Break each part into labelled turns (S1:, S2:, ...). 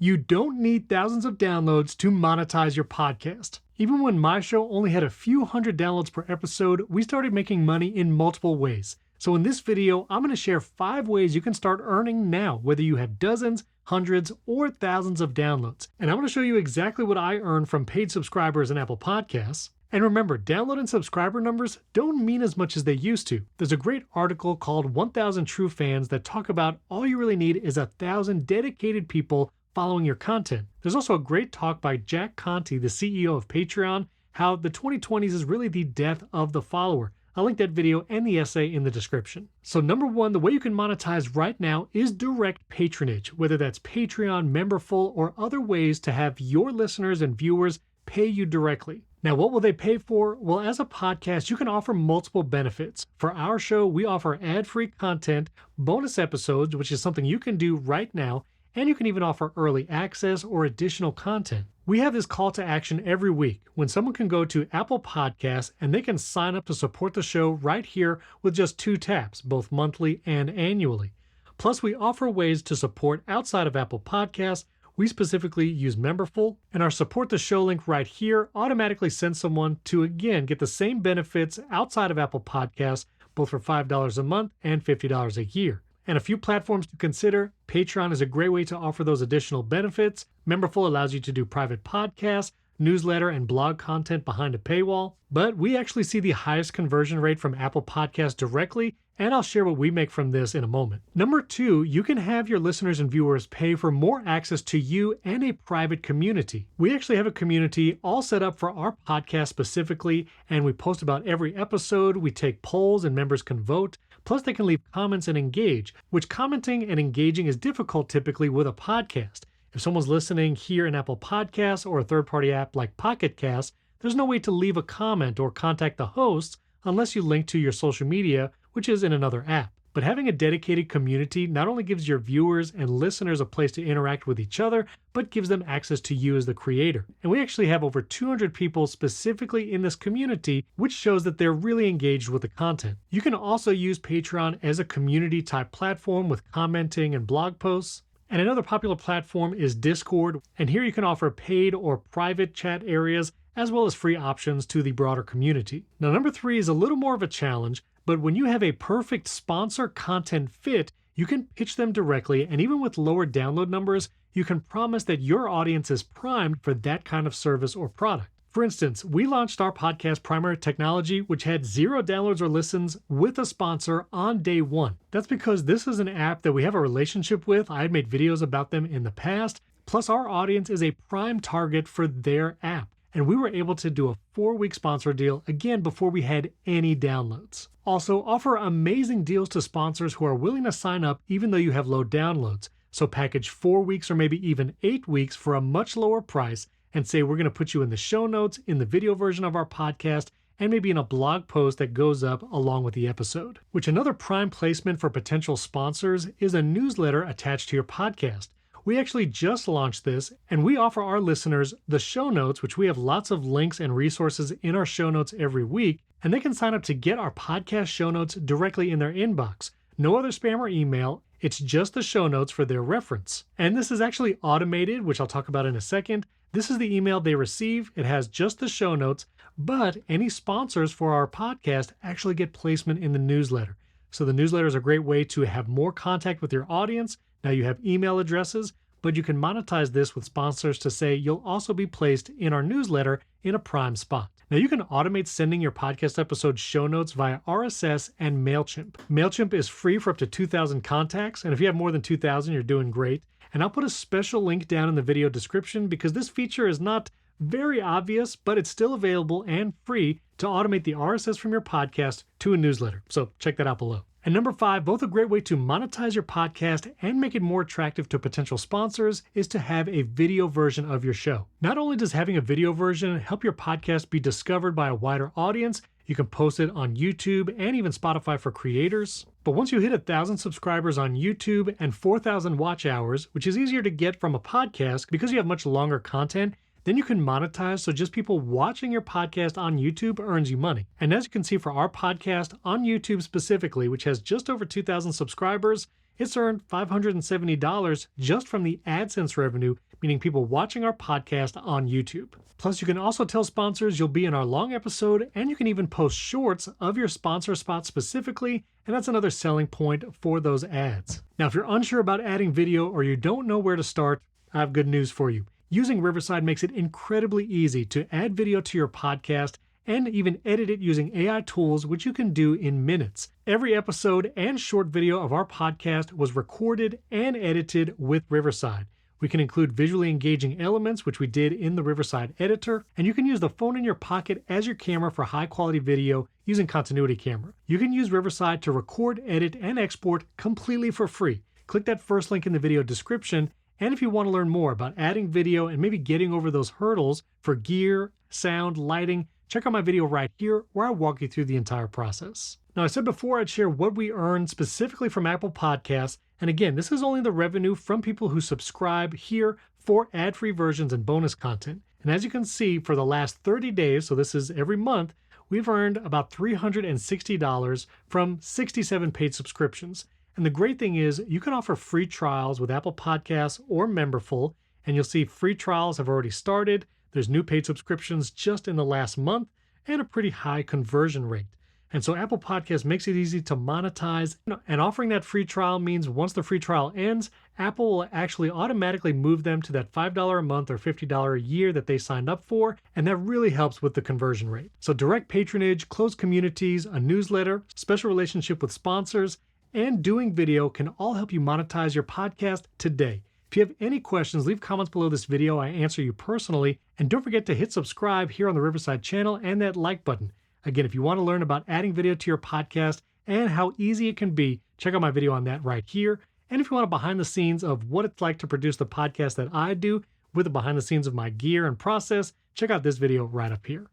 S1: You don't need thousands of downloads to monetize your podcast. Even when my show only had a few hundred downloads per episode, we started making money in multiple ways. So in this video, I'm going to share 5 ways you can start earning now, whether you have dozens, hundreds, or thousands of downloads. And I'm going to show you exactly what I earn from paid subscribers in Apple Podcasts. And remember, download and subscriber numbers don't mean as much as they used to. There's a great article called 1000 True Fans that talk about all you really need is 1,000 dedicated people following your content. There's also a great talk by Jack Conte, the CEO of Patreon, how the 2020s is really the death of the follower. I'll link that video and the essay in the description. So number 1, the way you can monetize right now is direct patronage, whether that's Patreon, Memberful, or other ways to have your listeners and viewers pay you directly. Now, what will they pay for? Well, as a podcast, you can offer multiple benefits. For our show, we offer ad-free content, bonus episodes, which is something you can do right now, and you can even offer early access or additional content. We have this call to action every week when someone can go to Apple Podcasts and they can sign up to support the show right here with just 2 taps, both monthly and annually. Plus, we offer ways to support outside of Apple Podcasts. We specifically use Memberful, and our support the show link right here automatically sends someone to, again, get the same benefits outside of Apple Podcasts, both for $5 a month and $50 a year. And a few platforms to consider. Patreon is a great way to offer those additional benefits. Memberful allows you to do private podcasts, newsletter, and blog content behind a paywall. But we actually see the highest conversion rate from Apple Podcasts directly, and I'll share what we make from this in a moment. Number 2, you can have your listeners and viewers pay for more access to you and a private community. We actually have a community all set up for our podcast specifically, and we post about every episode. We take polls and members can vote. Plus, they can leave comments and engage, which commenting and engaging is difficult typically with a podcast. If someone's listening here in Apple Podcasts or a third-party app like Pocket Casts, there's no way to leave a comment or contact the hosts unless you link to your social media, which is in another app. But having a dedicated community not only gives your viewers and listeners a place to interact with each other, but gives them access to you as the creator. And we actually have over 200 people specifically in this community, which shows that they're really engaged with the content. You can also use Patreon as a community type platform with commenting and blog posts. And another popular platform is Discord, and here you can offer paid or private chat areas as well as free options to the broader community. Now, number 3 is a little more of a challenge, but when you have a perfect sponsor content fit, you can pitch them directly, and even with lower download numbers, you can promise that your audience is primed for that kind of service or product. For instance, we launched our podcast Primary Technology, which had 0 downloads or listens with a sponsor on day 1. That's because this is an app that we have a relationship with. I had made videos about them in the past. Plus, our audience is a prime target for their app. And we were able to do a 4-week sponsor deal, again, before we had any downloads. Also, offer amazing deals to sponsors who are willing to sign up even though you have low downloads. So package 4 weeks or maybe even 8 weeks for a much lower price and say we're going to put you in the show notes, in the video version of our podcast, and maybe in a blog post that goes up along with the episode. Which another prime placement for potential sponsors is a newsletter attached to your podcast. We actually just launched this, and we offer our listeners the show notes, which we have lots of links and resources in our show notes every week, and they can sign up to get our podcast show notes directly in their inbox. No other spam or email. It's just the show notes for their reference. And this is actually automated, which I'll talk about in a second. This is the email they receive. It has just the show notes, but any sponsors for our podcast actually get placement in the newsletter. So the newsletter is a great way to have more contact with your audience. Now you have email addresses, but you can monetize this with sponsors to say you'll also be placed in our newsletter in a prime spot. Now you can automate sending your podcast episode show notes via RSS and MailChimp. MailChimp is free for up to 2,000 contacts, and if you have more than 2,000, you're doing great. And I'll put a special link down in the video description because this feature is not very obvious, but it's still available and free to automate the RSS from your podcast to a newsletter. So check that out below. And number 5, both a great way to monetize your podcast and make it more attractive to potential sponsors is to have a video version of your show. Not only does having a video version help your podcast be discovered by a wider audience, you can post it on YouTube and even Spotify for creators. But once you hit 1,000 subscribers on YouTube and 4,000 watch hours, which is easier to get from a podcast because you have much longer content, then you can monetize, so just people watching your podcast on YouTube earns you money. And as you can see for our podcast on YouTube specifically, which has just over 2,000 subscribers, it's earned $570 just from the AdSense revenue meaning people watching our podcast on YouTube. Plus, you can also tell sponsors you'll be in our long episode, and you can even post shorts of your sponsor spot specifically, and that's another selling point for those ads. Now, if you're unsure about adding video or you don't know where to start, I have good news for you. Using Riverside makes it incredibly easy to add video to your podcast and even edit it using AI tools, which you can do in minutes. Every episode and short video of our podcast was recorded and edited with Riverside. We can include visually engaging elements, which we did in the Riverside editor, and you can use the phone in your pocket as your camera for high-quality video using Continuity Camera. You can use Riverside to record, edit, and export completely for free. Click that first link in the video description, and if you want to learn more about adding video and maybe getting over those hurdles for gear, sound, lighting, check out my video right here where I walk you through the entire process. Now, I said before I'd share what we earn specifically from Apple Podcasts, and again, this is only the revenue from people who subscribe here for ad-free versions and bonus content. And as you can see, for the last 30 days, so this is every month, we've earned about $360 from 67 paid subscriptions. And the great thing is you can offer free trials with Apple Podcasts or Memberful, and you'll see free trials have already started. There's new paid subscriptions just in the last month and a pretty high conversion rate. And so Apple Podcasts makes it easy to monetize, and offering that free trial means once the free trial ends, Apple will actually automatically move them to that $5 a month or $50 a year that they signed up for, and that really helps with the conversion rate. So direct patronage, closed communities, a newsletter, special relationship with sponsors, and doing video can all help you monetize your podcast today. If you have any questions, leave comments below this video. I answer you personally. And don't forget to hit subscribe here on the Riverside channel and that like button. Again, if you want to learn about adding video to your podcast and how easy it can be, check out my video on that right here. And if you want a behind the scenes of what it's like to produce the podcast that I do with the behind the scenes of my gear and process, check out this video right up here.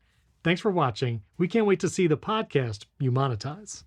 S1: Thanks for watching. We can't wait to see the podcast you monetize.